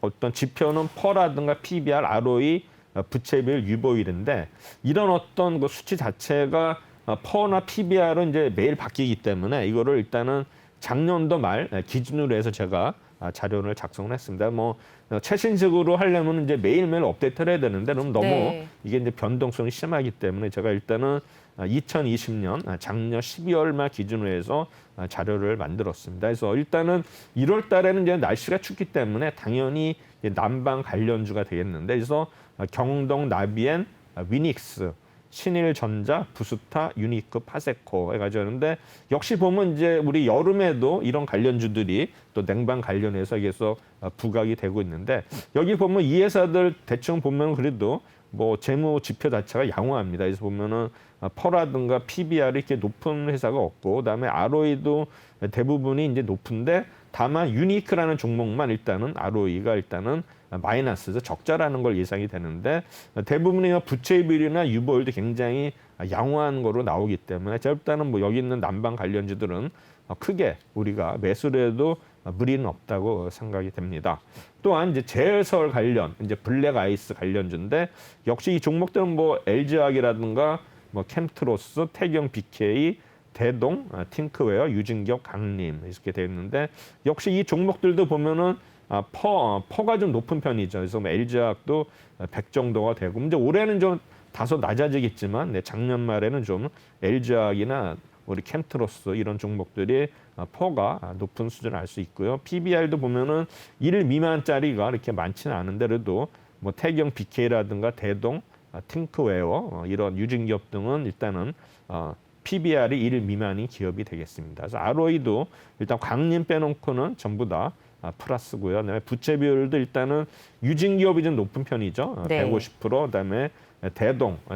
어떤 지표는 퍼라든가 PBR, ROE, 부채비율, 유보율인데 이런 어떤 그 수치 자체가 퍼나 PBR은 이제 매일 바뀌기 때문에 이거를 일단은 작년도 말 기준으로 해서 제가 자료를 작성을 했습니다. 뭐 최신식으로 하려면 이제 매일매일 업데이트를 해야 되는데 그럼 너무 네. 이게 이제 변동성이 심하기 때문에 제가 일단은 2020년 작년 12월 말 기준으로 해서 자료를 만들었습니다. 그래서 일단은 1월 달에는 이제 날씨가 춥기 때문에 당연히 난방 관련주가 되겠는데 그래서 경동, 나비엔, 위닉스, 신일전자, 부스타, 유니크, 파세코 해가지고 하는데 역시 보면 이제 우리 여름에도 이런 관련주들이 또 냉방 관련해서 계속 부각이 되고 있는데 여기 보면 이 회사들 대충 보면 그래도 뭐 재무 지표 자체가 양호합니다. 그래서 보면은 퍼라든가 PBR이 이렇게 높은 회사가 없고 그다음에 ROE도 대부분이 이제 높은데 다만 유니크라는 종목만 일단은 ROE가 일단은 마이너스에서 적자라는 걸 예상이 되는데 대부분의 부채 비율이나 유보율도 굉장히 양호한 거로 나오기 때문에 일단은 뭐 여기 있는 난방 관련주들은 크게 우리가 매수를 해도 무리는 없다고 생각이 됩니다. 또한 이제 제일서울 관련 이제 블랙 아이스 관련주인데 역시 이 종목들은 뭐 LG화학이라든가 뭐 캠트로스, 태경 BK, 대동, 팅크웨어, 유진격, 강림 이렇게 되어 있는데 역시 이 종목들도 보면은 퍼가 좀 높은 편이죠. 그래서 뭐 LG화학도 100 정도가 되고 이제 올해는 좀 다소 낮아지겠지만 작년 말에는 좀 LG화학이나 우리 캠트로스 이런 종목들이 퍼가 높은 수준을 알 수 있고요. PBR도 보면은 1 미만짜리가 이렇게 많지는 않은데 그래도 뭐 태경 BK라든가 대동, 팅크웨어 이런 유진기업 등은 일단은 PBR이 1 미만인 기업이 되겠습니다. 그래서 ROE도 일단 광림 빼놓고는 전부 다 플러스고요. 그다음에 부채 비율도 일단은 유진기업이 좀 높은 편이죠. 네. 150%. 그다음에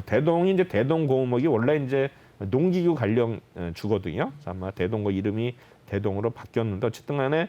대동이 이제 대동공업이 원래 이제 농기구 관련 주거든요. 아마 대동거 이름이 대동으로 바뀌었는데 어쨌든 간에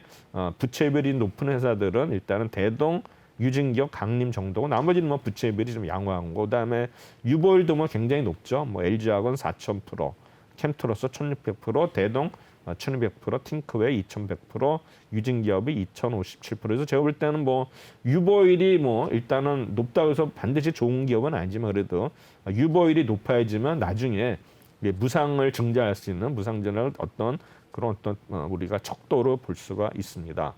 부채 비율이 높은 회사들은 일단은 대동, 유진기업, 강림 정도고 나머지는 뭐 부채 비율이 좀 양호한 거. 그다음에 유보율도 뭐 굉장히 높죠. 뭐 LG화학은 4,000%, 캠트로스 1,600%, 대동 1,200%, 팅크웨어 2,100%, 유진기업이 2,057%. 그래서 제가 볼 때는 뭐 유보율이 뭐 일단은 높다고 해서 반드시 좋은 기업은 아니지만 그래도 유보율이 높아야지만 나중에 무상을 증자할 수 있는 무상증을 어떤 그런 어떤 우리가 척도로 볼 수가 있습니다.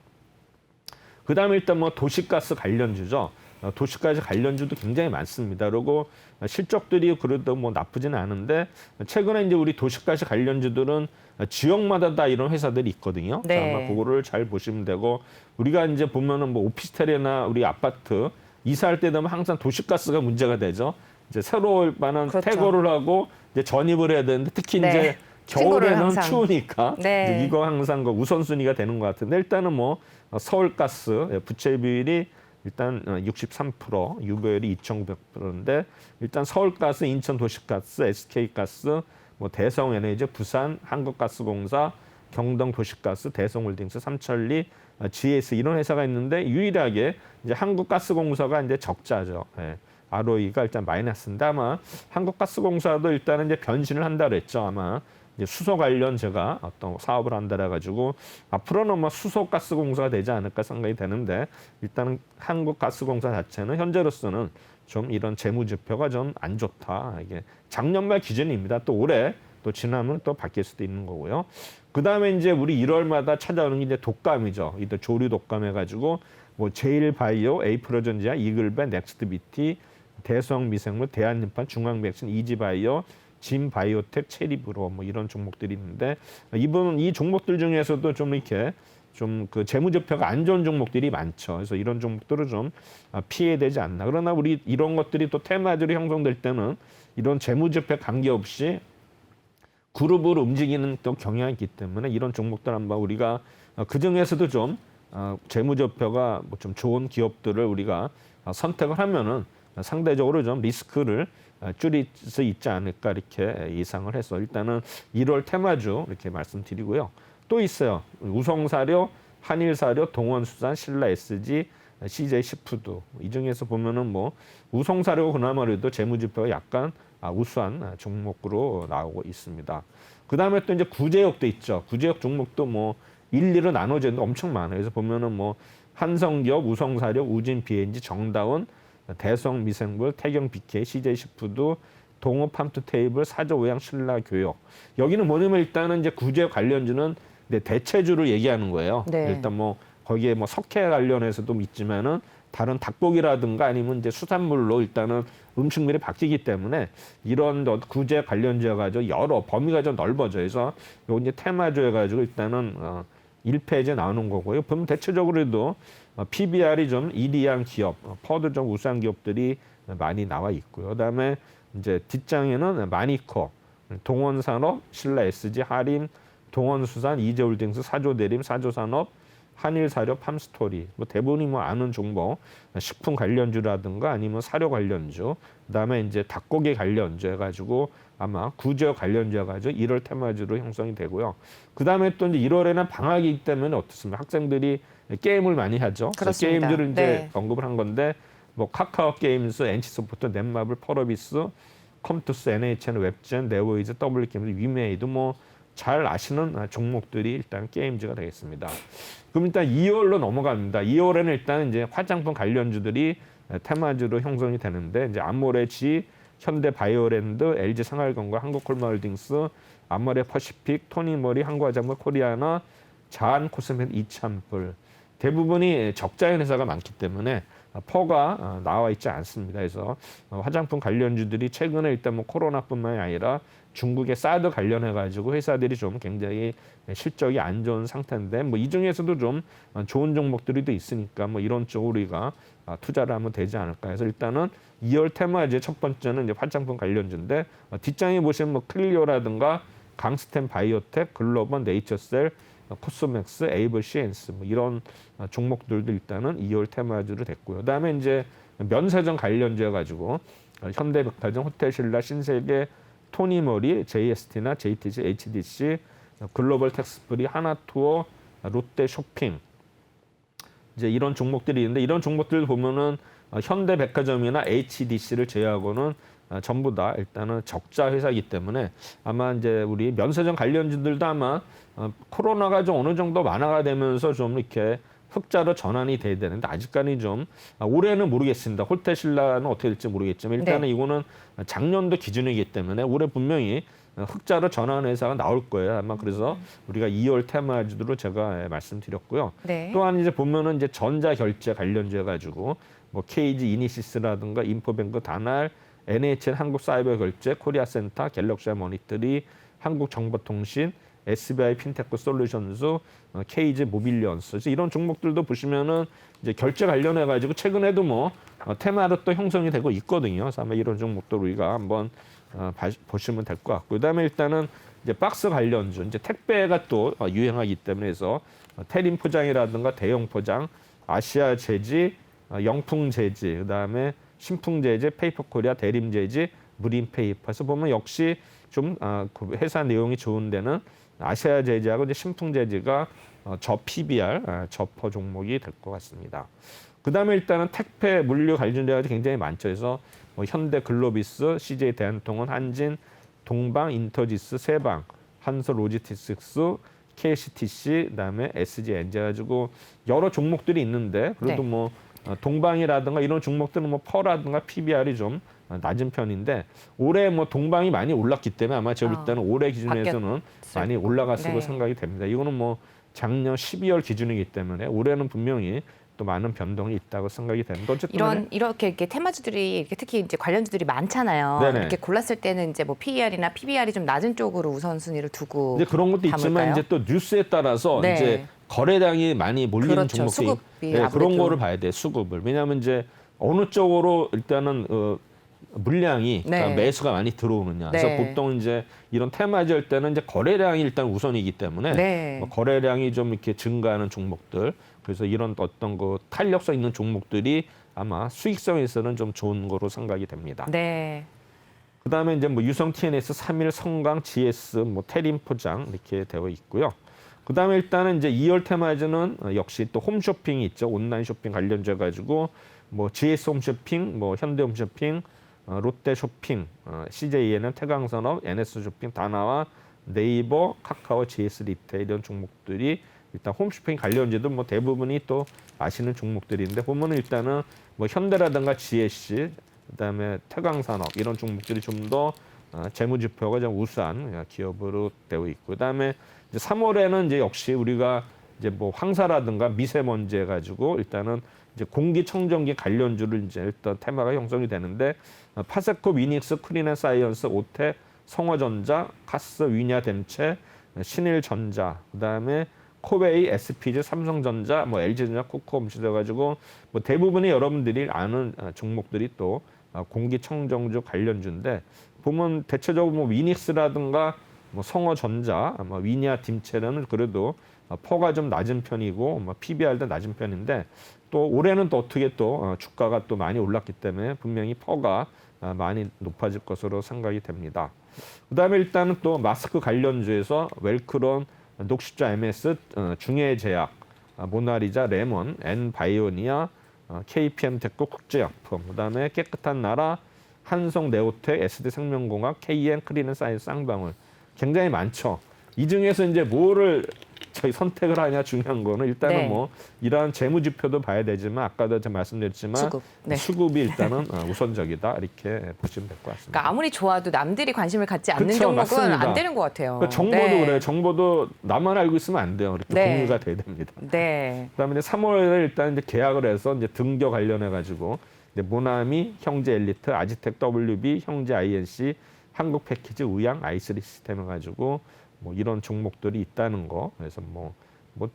그다음에 일단 뭐 도시가스 관련주죠. 도시가스 관련주도 굉장히 많습니다. 그리고 실적들이 그래도 뭐 나쁘지는 않은데 최근에 이제 우리 도시가스 관련주들은 지역마다 다 이런 회사들이 있거든요. 네. 아마 그거를 잘 보시면 되고 우리가 이제 보면은 뭐 오피스텔이나 우리 아파트 이사할 때 되면 항상 도시가스가 문제가 되죠. 이제 새로 올 만한 그렇죠. 퇴거를 하고 이제 전입을 해야 되는데 특히 네. 이제 친구를 겨울에는 항상. 추우니까 네. 이제 이거 항상 그 우선순위가 되는 것 같은데 일단은 뭐 서울가스 부채 비율이 일단 63%, 유보율이 2,900%인데 일단 서울가스, 인천도시가스, SK가스, 뭐 대성에너지, 부산 한국가스공사, 경동도시가스, 대성홀딩스, 삼천리, GS 이런 회사가 있는데 유일하게 이제 한국가스공사가 이제 적자죠. 예. ROE가 일단 마이너스인데 아마 한국가스공사도 일단은 이제 변신을 한다 그랬죠. 아마 이제 수소 관련 제가 어떤 사업을 한다라 가지고 앞으로는 뭐 수소가스공사가 되지 않을까 생각이 되는데 일단은 한국가스공사 자체는 현재로서는 좀 이런 재무지표가 좀 안 좋다. 이게 작년 말 기준입니다. 또 올해 또 지나면 또 바뀔 수도 있는 거고요. 그 다음에 이제 우리 1월마다 찾아오는 게 이제 독감이죠. 이때 조류 독감 해가지고 뭐 제일바이오, 에이프로전지아, 이글베, 넥스트비티, 대성미생물, 대한림판, 중앙백신, 이지바이오, 진바이오텍, 체리브로 뭐 이런 종목들이 있는데 이 종목들 중에서도 좀 이렇게 좀 그 재무제표가 안 좋은 종목들이 많죠. 그래서 이런 종목들을 좀 피해야 되지 않나. 그러나 우리 이런 것들이 또 테마주로 형성될 때는 이런 재무제표 관계없이 그룹으로 움직이는 또 경향이 있기 때문에 이런 종목들 한번 우리가 그 중에서도 좀 재무제표가 뭐 좀 좋은 기업들을 우리가 선택을 하면은 상대적으로 좀 리스크를 줄일 수 있지 않을까 이렇게 예상을 해서 일단은 1월 테마주 이렇게 말씀드리고요. 또 있어요. 우성사료, 한일사료, 동원수산, 신라SG, CJ시푸드. 이 중에서 보면은 뭐 우성사료가 그나마 그래도 재무지표가 약간 우수한 종목으로 나오고 있습니다. 그 다음에 또 이제 구제역도 있죠. 구제역 종목도 뭐 일리로 나눠지는데 엄청 많아요. 그래서 보면은 뭐 한성기업, 우성사료, 우진 BNG, 정다운, 대성미생물, 태경BK, CJ시푸드, 동호팜투테이블, 사저오양, 신라교역. 여기는 뭐냐면 일단은 이제 구제역 관련주는 대체주를 얘기하는 거예요. 네. 일단 뭐 거기에 뭐 석회 관련해서도 있지만은 다른 닭고기라든가 아니면 이제 수산물로 일단은 음식물이 바뀌기 때문에 이런 구제 관련주여 가지고 여러 범위가 좀 넓어져요. 그래서 요 이제 테마주여 가지고 일단은 1페이지에 나오는 거고요. 보면 대체적으로도 PBR이 좀 이리한 기업, 퍼드 좀 우수한 기업들이 많이 나와 있고요. 그다음에 이제 뒷장에는 마니커, 동원산업, 신라SG, 하림, 동원수산, 이재홀딩스, 사조대림, 사조산업, 한일사료, 팜스토리, 뭐 대부분이 뭐 아는 종목, 식품 관련주라든가 아니면 사료 관련주, 그다음에 이제 닭고기 관련주 해가지고 아마 구제역 관련주 해가지고 1월 테마주로 형성이 되고요. 그다음에 또 이제 1월에는 방학이기 때문에 어떻습니까? 학생들이 게임을 많이 하죠. 그래서 그렇습니다. 게임들을 이제 네. 언급을 한 건데 뭐 카카오 게임스, NC소프트, 넷마블, 펄어비스, 컴투스, NHN, 웹젠, 네오이즈, W게임즈, 위메이드 뭐 잘 아시는 종목들이 일단 게임즈가 되겠습니다. 그럼 일단 2월로 넘어갑니다. 2월에는 일단 이제 화장품 관련주들이 테마주로 형성이 되는데 이제 아모레지, 현대바이오랜드, LG 생활건강, 한국콜마홀딩스, 아모레 퍼시픽, 토니머리, 한국화장품 코리아나, 자한 코스메틱, 이찬불 대부분이 적자인 회사가 많기 때문에 퍼가 나와 있지 않습니다. 그래서 화장품 관련주들이 최근에 일단 뭐 코로나뿐만이 아니라 중국의 사드 관련해 가지고 회사들이 좀 굉장히 실적이 안 좋은 상태인데 뭐 이 중에서도 좀 좋은 종목들이 또 있으니까 뭐 이런 쪽으로 우리가 투자를 하면 되지 않을까 해서 일단은 2월 테마주의 첫 번째는 이제 화장품 관련주인데 뒷장에 보시면 뭐 클리오라든가 강스텐 바이오텍, 글로벌, 네이처셀, 코스맥스, 에이블 시엔스 뭐 이런 종목들도 일단은 2월 테마주로 됐고요. 그다음에 이제 면세점 관련주여 가지고 현대백화점, 호텔신라, 신세계, 토니머리, JST나 JTC, HDC, 글로벌 텍스프리, 하나투어, 롯데쇼핑 이제 이런 종목들이 있는데 이런 종목들 보면은 현대백화점이나 HDC를 제외하고는 전부 다 일단은 적자 회사이기 때문에 아마 이제 우리 면세점 관련주들도 아마 코로나가 좀 어느 정도 완화가 되면서 좀 이렇게 흑자로 전환이 돼야 되는데 아직까지 좀 올해는 모르겠습니다. 호텔신라는 어떻게 될지 모르겠지만 일단은 네. 이거는 작년도 기준이기 때문에 올해 분명히 흑자로 전환 회사가 나올 거예요. 아마 그래서 우리가 2월 테마주로 제가 말씀드렸고요. 네. 또한 이제 보면은 이제 전자결제 관련주 해가지고 뭐 KG 이니시스라든가 인포뱅크, 다날, NHN 한국사이버결제, 코리아센터, 갤럭시 머니터리, 한국정보통신, SBI 핀테크 솔루션스, KG 모빌리언스 이런 종목들도 보시면은 이제 결제 관련해 가지고 최근에도 뭐 테마로 또 형성이 되고 있거든요. 그래서 아마 이런 종목도 우리가 한번 보시면 될 것 같고, 그다음에 일단은 이제 박스 관련주 이제 택배가 또 유행하기 때문에 해서 태림 포장이라든가 대형 포장, 아시아 제지, 영풍 제지, 그다음에 신풍 제지, 페이퍼 코리아, 대림 제지, 무림 페이퍼에서 보면 역시 좀 그 회사 내용이 좋은 데는 아시아 제지하고 이제 신풍 제지가 저 PBR 저퍼 종목이 될 것 같습니다. 그다음에 일단은 택배 물류 관련주가 굉장히 많죠. 그래서 뭐 현대 글로비스, CJ 대한통운, 한진, 동방, 인터지스, 세방, 한서 로지스틱스, KCTC, 그다음에 SG 엔지 가지고 여러 종목들이 있는데 그래도 네. 뭐 동방이라든가 이런 종목들은 뭐 퍼라든가 PBR이 좀 낮은 편인데 올해 뭐 동방이 많이 올랐기 때문에 아마 제가 볼 때는 올해 기준에서는 많이 올라갔을 네. 생각이 됩니다. 이거는 뭐 작년 12월 기준이기 때문에 올해는 분명히 또 많은 변동이 있다고 생각이 됩니다. 어쨌든 이렇게 테마주들이 이렇게 특히 이제 관련주들이 많잖아요. 네네. 이렇게 골랐을 때는 이제 뭐 PER이나 PBR이 좀 낮은 쪽으로 우선순위를 두고 이제 그런 것도 있지만 담을까요? 이제 또 뉴스에 따라서 네. 이제 거래량이 많이 몰리는 그렇죠. 종목이 수급이 그런 아무래도. 거를 봐야 돼. 수급을. 왜냐하면 이제 어느 쪽으로 일단은 물량이 네. 그러니까 매수가 많이 들어오느냐. 그래서 네. 보통 이제 이런 테마주일 때는 이제 거래량이 일단 우선이기 때문에 네. 뭐 거래량이 좀 이렇게 증가하는 종목들. 그래서 이런 어떤 그 탄력성 있는 종목들이 아마 수익성에서는 좀 좋은 거로 생각이 됩니다. 네. 그다음에 이제 뭐 유성 TNS, 3일, 성강, GS, 뭐 태림 포장 이렇게 되어 있고요. 그다음에 일단은 이제 2월 테마주는 역시 또 홈쇼핑이 있죠. 온라인 쇼핑 관련돼 가지고 뭐 GS 홈쇼핑, 뭐 현대 홈쇼핑, 롯데 쇼핑, CJENM, 태강산업, NS 쇼핑, 다나와 네이버, 카카오, GS 리테일 이런 종목들이 일단 홈쇼핑 관련주도 뭐 대부분이 또 아시는 종목들인데 보면은 일단은 뭐 현대라든가 GSC, 그다음에 태강산업 이런 종목들이 좀 더 재무지표가 좀 우수한 기업으로 되어 있고, 그다음에 이제 3월에는 이제 역시 우리가 이제 뭐 황사라든가 미세먼지 해가지고 일단은 이제 공기청정기 관련주를 이제 일단 테마가 형성이 되는데 파세코, 위닉스, 크리넨사이언스, 오테, 성화전자, 카스, 위냐덴체, 신일전자, 그다음에 코웨이, SPG, 삼성전자, 뭐 LG전자, 코코홈 시켜가지고 뭐 대부분의 여러분들이 아는 종목들이 또 공기청정주 관련주인데 보면 대체적으로 뭐 위닉스라든가 뭐 성화전자, 뭐 위냐딤체는 그래도 퍼가 좀 낮은 편이고 뭐 PBR도 낮은 편인데 또 올해는 또 어떻게 또 주가가 또 많이 올랐기 때문에 분명히 퍼가 많이 높아질 것으로 생각이 됩니다. 그다음에 일단은 또 마스크 관련주에서 웰크론, 녹십자 MS, 중해제약, 모나리자, 레몬, N바이오니아, KPM테크, 국제약품, 그다음에 깨끗한 나라, 한성 네오텍, SD생명공학, KN 크리넨사이언스, 쌍방울 굉장히 많죠. 이 중에서 이제 뭐를 저희 선택을 하냐 중요한 거는 일단은 네. 뭐 이러한 재무지표도 봐야 되지만 아까도 제가 말씀드렸지만 수급. 네. 수급이 일단은 우선적이다 이렇게 보시면 될 것 같습니다. 그러니까 아무리 좋아도 남들이 관심을 갖지 않는 그쵸, 종목은 맞습니다. 안 되는 것 같아요. 그러니까 정보도 네. 그래요. 정보도 나만 알고 있으면 안 돼요. 이렇게 네. 공유가 돼야 됩니다. 네. 그다음에 이제 3월에 일단 이제 계약을 해서 이제 등교 관련해 가지고 모나미, 형제 엘리트, 아지텍 WB, 형제 INC, 한국 패키지, 의양, 아이스리 시스템 해가지고 뭐 이런 종목들이 있다는 거. 그래서 뭐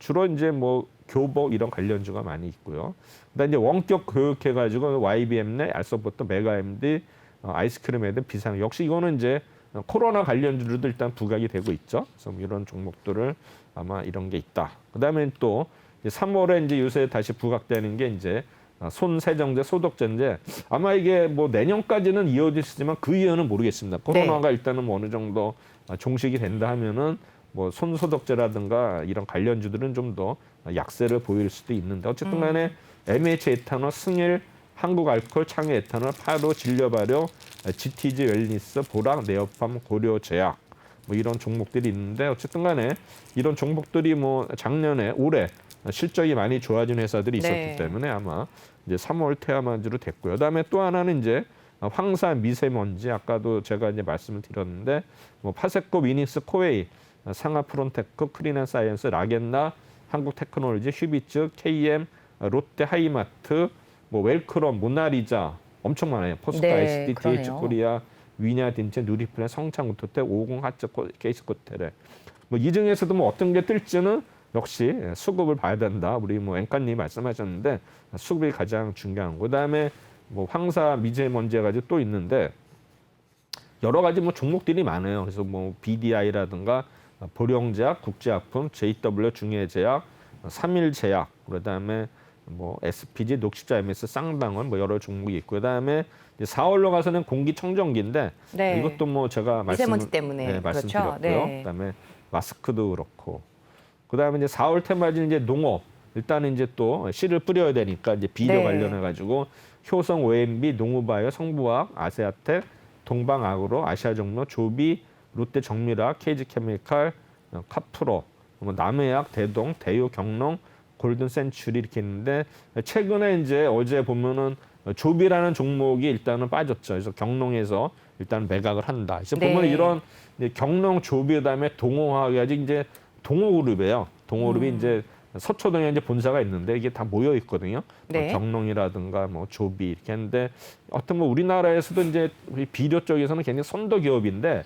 주로 이제 뭐 교복 이런 관련주가 많이 있고요. 그다음에 이제 원격 교육해가지고 YBM, 알소포트, 메가MD, 아이스크림 애들, 비상 역시 이거는 이제 코로나 관련주로도 일단 부각이 되고 있죠. 그래서 뭐 이런 종목들을 아마 이런 게 있다. 그다음에 또 이제 3월에 이제 요새 다시 부각되는 게 이제 손세정제, 소독제인데 아마 이게 뭐 내년까지는 이어지시지만 그 이유는 모르겠습니다. 코로나가 일단은 뭐 어느 정도 종식이 된다 하면은 뭐 손소독제라든가 이런 관련주들은 좀 더 약세를 보일 수도 있는데 어쨌든 간에 MH 에탄올, 승일, 한국알코올, 창유 에탄올, 파로, 진료발효, GTG 웰니스, 보락, 네오팜, 고려제약 뭐 이런 종목들이 있는데 어쨌든 간에 이런 종목들이 뭐 작년에 올해 실적이 많이 좋아진 회사들이 있었기 네. 때문에 아마 이제 3월 테마주로 됐고요. 그다음에 또 하나는 이제 황사, 미세먼지 아까도 제가 이제 말씀을 드렸는데 뭐 파세코, 위닉스, 코웨이, 상하 프론테크, 크리넨사이언스, 라겐나, 한국테크놀로지, 휴비츠, KM, 롯데 하이마트, 뭐 웰크롬, 모나리자 엄청 많아요. 포스코, 네, ICD, 그러네요. DH코리아, 위냐딘체, 누리플랜, 성창우토테, 오공, 하츠, 케이스코테레. 뭐 이 중에서도 뭐 어떤 게 뜰지는 역시 수급을 봐야 된다. 우리 뭐 앵커님이 말씀하셨는데 수급이 가장 중요한 거. 그다음에 뭐 황사, 미세먼지 가지고 또 있는데 여러 가지 뭐 종목들이 많아요. 그래서 뭐 BDI라든가 보령제약, 국제약품, JW 중해제약, 3일제약, 그다음에 뭐 SPG, 녹십자 MS, 쌍방울 뭐 여러 종목이 있고 그다음에 이제 4월로 가서는 공기청정기인데 네. 이것도 뭐 제가 미세먼지 때문에 네, 그렇죠. 말씀드렸고요. 네. 그다음에 마스크도 그렇고 그다음에 이제 4월 테마는 이제 농업 일단은 이제 또 씨를 뿌려야 되니까 이제 비료 네. 관련해 가지고 효성 OMB, 농우바이오, 성부화학, 아세아텍, 동방아그로, 아시아정로, 조비, 롯데 정밀화학, KG케미칼, 카프로, 뭐 남해약, 대동, 대유, 경농, 골든 센츄리 이렇게 있는데 최근에 이제 어제 보면은 조비라는 종목이 일단은 빠졌죠. 그래서 경농에서 일단 매각을 한다. 그래서 네. 보면 이런 이제 경농, 조비 그다음에 동호화학이 아직 이제 동호그룹이에요. 동호그룹이 이제 서초동에 이제 본사가 있는데 이게 다 모여 있거든요. 네. 경농이라든가 뭐 조비 이렇게 했는데 어떤 뭐 우리나라에서도 이제 우리 비료 쪽에서는 굉장히 선도 기업인데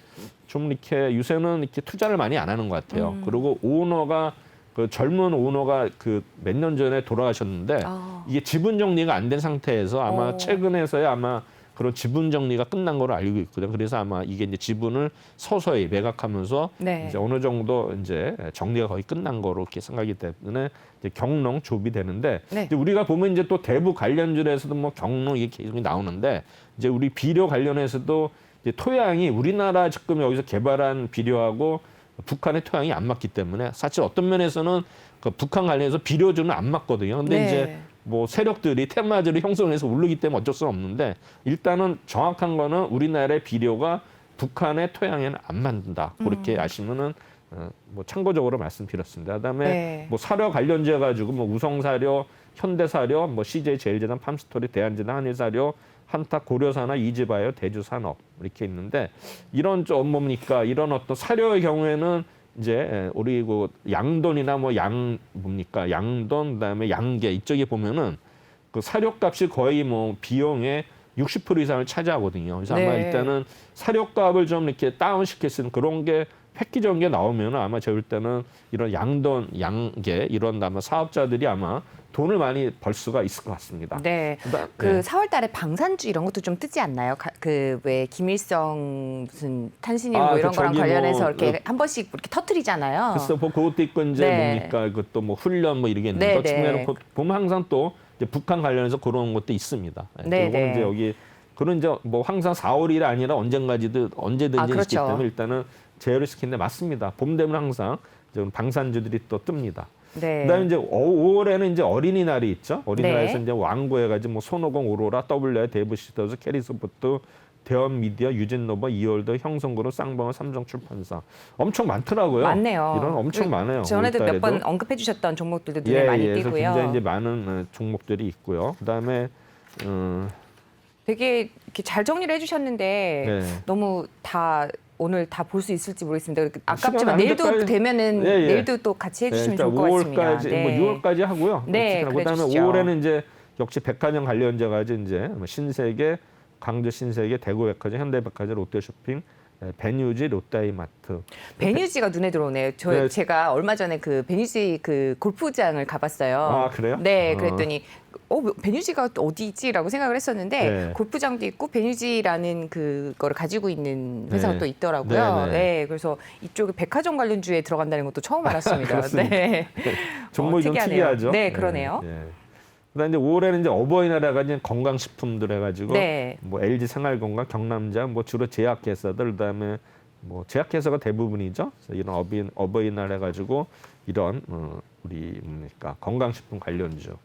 좀 이렇게 요새는 이렇게 투자를 많이 안 하는 것 같아요. 그리고 오너가 그 젊은 오너가 그 몇 년 전에 돌아가셨는데 이게 지분 정리가 안 된 상태에서 아마 최근에서야 아마 그런 지분 정리가 끝난 걸로 알고 있거든요. 그래서 아마 이게 이제 지분을 서서히 매각하면서 네. 이제 어느 정도 이제 정리가 거의 끝난 거로 이렇게 생각이 때문에 이제 경농 조업이 되는데 네. 이제 우리가 보면 이제 또 대부 관련주에서도 뭐 경농 이게 계속 나오는데 이제 우리 비료 관련해서도 이제 토양이 우리나라 지금 여기서 개발한 비료하고 북한의 토양이 안 맞기 때문에 사실 어떤 면에서는 그 북한 관련해서 비료주는 안 맞거든요. 근데 네. 이제 뭐 세력들이 테마주를 형성해서 오르기 때문에 어쩔 수 없는데 일단은 정확한 거는 우리나라의 비료가 북한의 토양에는 안 맞는다. 그렇게 아시면은 뭐 참고적으로 말씀드렸습니다. 그다음에 네. 뭐 사료 관련지해 가지고 뭐 우성사료, 현대사료, 뭐 CJ 제일제당, 팜스토리, 대한제당, 한일사료, 한타, 고려사나, 이지바이오, 대주산업 이렇게 있는데 이런 좀 뭡니까 이런 어떤 사료의 경우에는 이제 우리 그 양돈이나 뭐 뭡니까 양돈 그다음에 양계 이쪽에 보면은 그 사료값이 거의 뭐 비용의 60% 이상을 차지하거든요. 그래서 아마 네. 일단은 사료값을 좀 이렇게 다운시킬 수 있는 그런 게 획기적인 게 나오면 아마 제가 볼 때는 이런 양돈, 양계 이런 아마 사업자들이 아마 돈을 많이 벌 수가 있을 것 같습니다. 네. 그 네. 4월 달에 방산주 이런 것도 좀 뜨지 않나요? 그 왜 김일성 무슨 탄신일 뭐 이런 그 거랑 저기 관련해서 뭐, 이렇게 한 번씩 이렇게 터트리잖아요. 글쎄, 뭐 그것도 있고 이제 네. 뭡니까 그것도 뭐 훈련 뭐 이런 게 있는데 네, 또 측면에 네. 보면 항상 또 이제 북한 관련해서 그런 것도 있습니다. 네, 이거는 네. 이제 여기 그런 이제 뭐 항상 4월이 아니라 언젠든지 있기 그렇죠. 때문에 일단은 제어를 시키는데 맞습니다. 봄 되면 항상 좀 방산주들이 또 뜹니다. 네. 그다음에 이제 5월에는 이제 어린이날이 있죠. 어린이날에서 네. 이제 왕고해가지고 뭐 손오공, 오로라, WI, 데이브시더즈, 캐리소프트, 대원미디어, 유진노버, 이월드, 형성그룹, 쌍방울, 삼성출판사 엄청 많더라고요. 많네요. 이런 엄청 많아요. 전에도 5월 몇 번 달에도. 언급해 주셨던 종목들도 눈에 많이 그래서 띄고요. 굉장히 이제 많은 종목들이 있고요. 그다음에 되게 이렇게 잘 정리를 해주셨는데 네. 너무 다 오늘 다 볼 수 있을지 모르겠습니다. 시간 아깝지만 안 내일도 될까요? 되면은 예, 예. 내일도 또 같이 해주시면 일단 좋을 것 같습니다. 5월까지 뭐 6월까지 하고요. 네, 그다음에 그래주시죠. 5월에는 이제 역시 백화점 관련자가 이제 뭐 신세계, 광주 신세계, 대구백화점, 현대백화점, 롯데쇼핑, 베뉴지, 롯데이마트. 베뉴지가 눈에 들어오네요. 네. 제가 얼마 전에 그 베뉴지 그 골프장을 가봤어요. 아, 그래요? 네, 그랬더니 베뉴지가 어디지라고 생각을 했었는데 네. 골프장도 있고 베뉴지라는 그거를 가지고 있는 회사가 네. 또 있더라고요. 네, 네, 네. 그래서 이쪽에 백화점 관련주에 들어간다는 것도 처음 알았습니다. 그렇습니다. 네. 종목이 좀 특이하네요. 특이하죠. 네, 그러네요. 그다음에 이제 5월에는 이제 어버이날에 이제 건강식품들 해가지고 네. 뭐 LG 생활건강, 경남자, 뭐 주로 제약회사들 그다음에 뭐 제약회사가 대부분이죠. 그래서 이런 어버이날 해가지고 이런 우리 뭡니까 건강식품 관련주.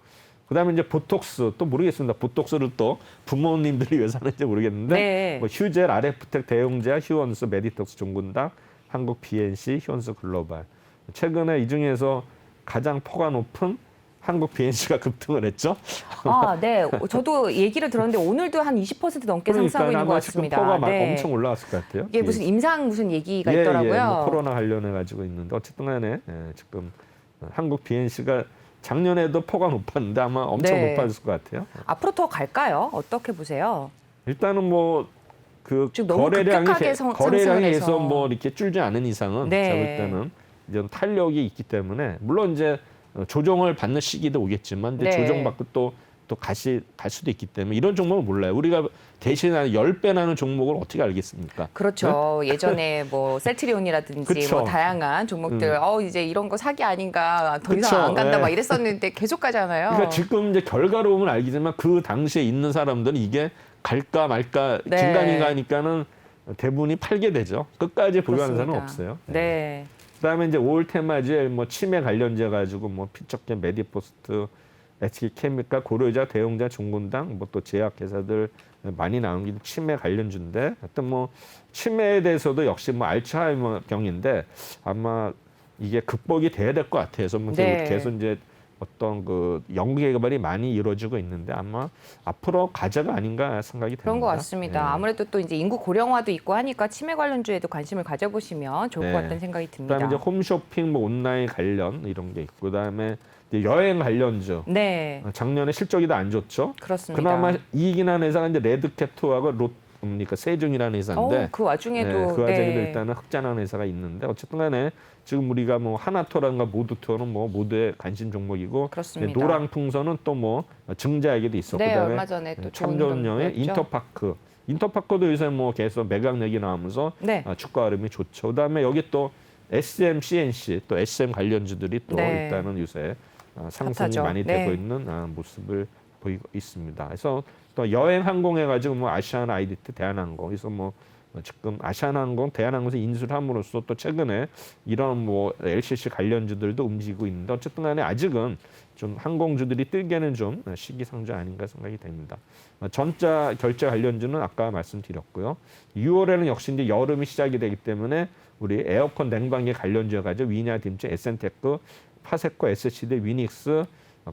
그다음에 이제 보톡스 또 모르겠습니다. 보톡스를 또 부모님들이 왜 사는지 모르겠는데 네. 뭐 휴젤, RF텍, 대용제약, 휴원수, 메디톡스, 종군당, 한국 BNC, 휴원수 글로벌. 최근에 이 중에서 가장 포가 높은 한국 BNC가 급등을 했죠. 아, 네. 저도 얘기를 들었는데 오늘도 한 20% 넘게 상승하고 있는 것 아마 지금 같습니다. 포가 네. 엄청 올라왔을 것 같아요. 이게 무슨 임상 무슨 얘기가 예, 있더라고요. 예, 뭐 코로나 관련해 가지고 있는데 어쨌든 간에 지금 한국 BNC가 작년에도 포가 높았는데 아마 엄청 네. 높아졌을 것 같아요. 앞으로 더 갈까요? 어떻게 보세요? 일단은 뭐 그 지금 너무 급격하게 상승을 거래량이 해서. 계속 뭐 이렇게 줄지 않은 이상은 네. 제가 볼 때는 이제 탄력이 있기 때문에 물론 이제 조정을 받는 시기도 오겠지만 이제 네. 조정받고 또 갈 수도 있기 때문에 이런 종목은 몰라요. 우리가 대신 10배 나는 종목을 어떻게 알겠습니까? 그렇죠. 예전에 뭐 셀트리온이라든지 그쵸. 뭐 다양한 종목들 이제 이런 거 사기 아닌가 더 이상 그쵸. 안 간다 네. 막 이랬었는데 계속 가잖아요. 그러니까 지금 이제 결과로 보면 알겠지만 그 당시에 있는 사람들은 이게 갈까 말까 네. 긴가민가하니까는 대부분이 팔게 되죠. 끝까지 보유하는 사람은 그렇습니다. 없어요. 네. 그다음에 이제 5월 테마주에 뭐 치매 관련제 가지고 뭐 피척계, 메디포스트, SK케미칼, 고려자, 대용자, 중군당 뭐 또 제약회사들 많이 나온 게 치매 관련주인데 하여튼 뭐 치매에 대해서도 역시 뭐 알츠하이머 병인데 아마 이게 극복이 돼야 될 것 같아요. 그래서 뭐 네. 계속 이제 어떤 그 연구 개발이 많이 이루어지고 있는데 아마 앞으로 과제가 아닌가 생각이 듭니다. 그런 것 같습니다. 예. 아무래도 또 이제 인구 고령화도 있고 하니까 치매 관련주에도 관심을 가져보시면 좋을 것 네. 같다는 생각이 듭니다. 그다음에 이제 홈쇼핑, 뭐 온라인 관련 이런 게 있고, 그다음에 이제 여행 관련주. 네, 작년에 실적이 더 안 좋죠. 그렇습니다. 그나마 이익이 난 회사가 이제 레드캣2하고 전문니까 세종이라는 회사인데 그 와중에도 그 와중에도 일단은 흑자나는 회사가 있는데 어쨌든 간에 지금 우리가 뭐 하나토라든가 모두토는 뭐 모두의 관심 종목이고 그렇습니다. 노랑풍선은 또 뭐 증자에게도 있었고 네, 그다음에 얼마 전에 또 좋은 참전용의 흐름이었죠. 인터파크도 요새 뭐 계속 매각력이 나오면서 네. 주가 흐름이 좋죠. 그다음에 여기 또 SM, CNC 또 SM 관련주들이 또 네. 일단은 요새 상승이 핫하죠. 많이 네. 되고 있는 모습을 보이고 있습니다. 그래서 또 여행 항공해 가지고 뭐 아시아나 아이디트, 대한항공 그래서 뭐 지금 아시아나항공, 대한항공에서 인수를 함으로써 또 최근에 이런 뭐 LCC 관련주들도 움직이고 있는데 어쨌든 간에 아직은 좀 항공주들이 뜨기에는 좀 시기상조 아닌가 생각이 됩니다. 전자 결제 관련주는 아까 말씀드렸고요. 6월에는 역시 이제 여름이 시작이 되기 때문에 우리 에어컨 냉방기 관련주여 가지고 위냐 딤치, 에센테크, 파세코, SCD, 위닉스,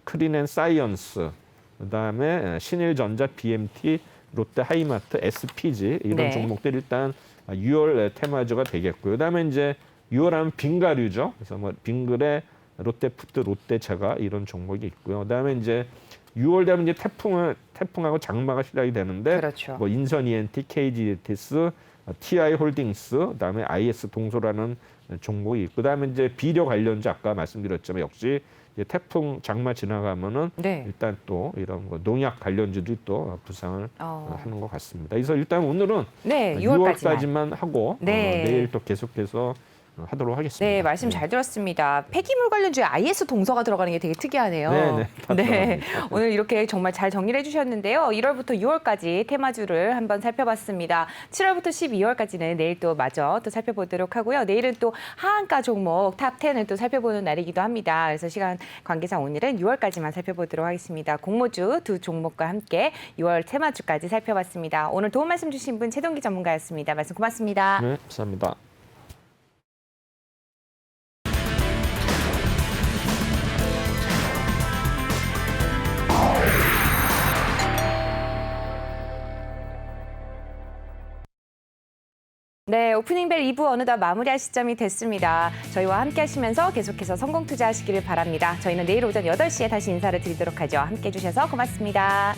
크린앤사이언스, 그다음에 신일전자, BMT, 롯데 하이마트, SPG 이런 네. 종목들 일단 6월 테마주가 되겠고요. 그다음에 이제 6월하면 빙가류죠. 그래서 뭐 빙글에 롯데푸드, 롯데차가 이런 종목이 있고요. 그다음에 이제 6월 되면 이제 태풍하고 장마가 시작이 되는데 그렇죠. 뭐 인선 ENT, KGTS, TI 홀딩스, 그다음에 IS 동소라는 종목이 있고 그다음에 이제 비료 관련주 아까 말씀드렸지만 역시 이제 태풍 장마 지나가면은 네. 일단 또 이런 거 농약 관련주들이 또 부상을 어. 하는 것 같습니다. 그래서 일단 오늘은 네, 6월까지만. 하고 네. 내일 또 계속해서 하도록 하겠습니다. 네, 말씀 잘 들었습니다. 폐기물 관련주에 IS 동서가 들어가는 게 되게 특이하네요. 네, 다 네, 들어갑니다. 오늘 이렇게 정말 잘 정리를 해주셨는데요. 1월부터 6월까지 테마주를 한번 살펴봤습니다. 7월부터 12월까지는 내일 또 마저 또 살펴보도록 하고요. 내일은 또 하한가 종목 탑10을 또 살펴보는 날이기도 합니다. 그래서 시간 관계상 오늘은 6월까지만 살펴보도록 하겠습니다. 공모주 두 종목과 함께 6월 테마주까지 살펴봤습니다. 오늘 도움 말씀 주신 분 최동기 전문가였습니다. 말씀 고맙습니다. 네, 감사합니다. 네, 오프닝벨 2부 어느덧 마무리할 시점이 됐습니다. 저희와 함께 하시면서 계속해서 성공 투자하시기를 바랍니다. 저희는 내일 오전 8시에 다시 인사를 드리도록 하죠. 함께 해주셔서 고맙습니다.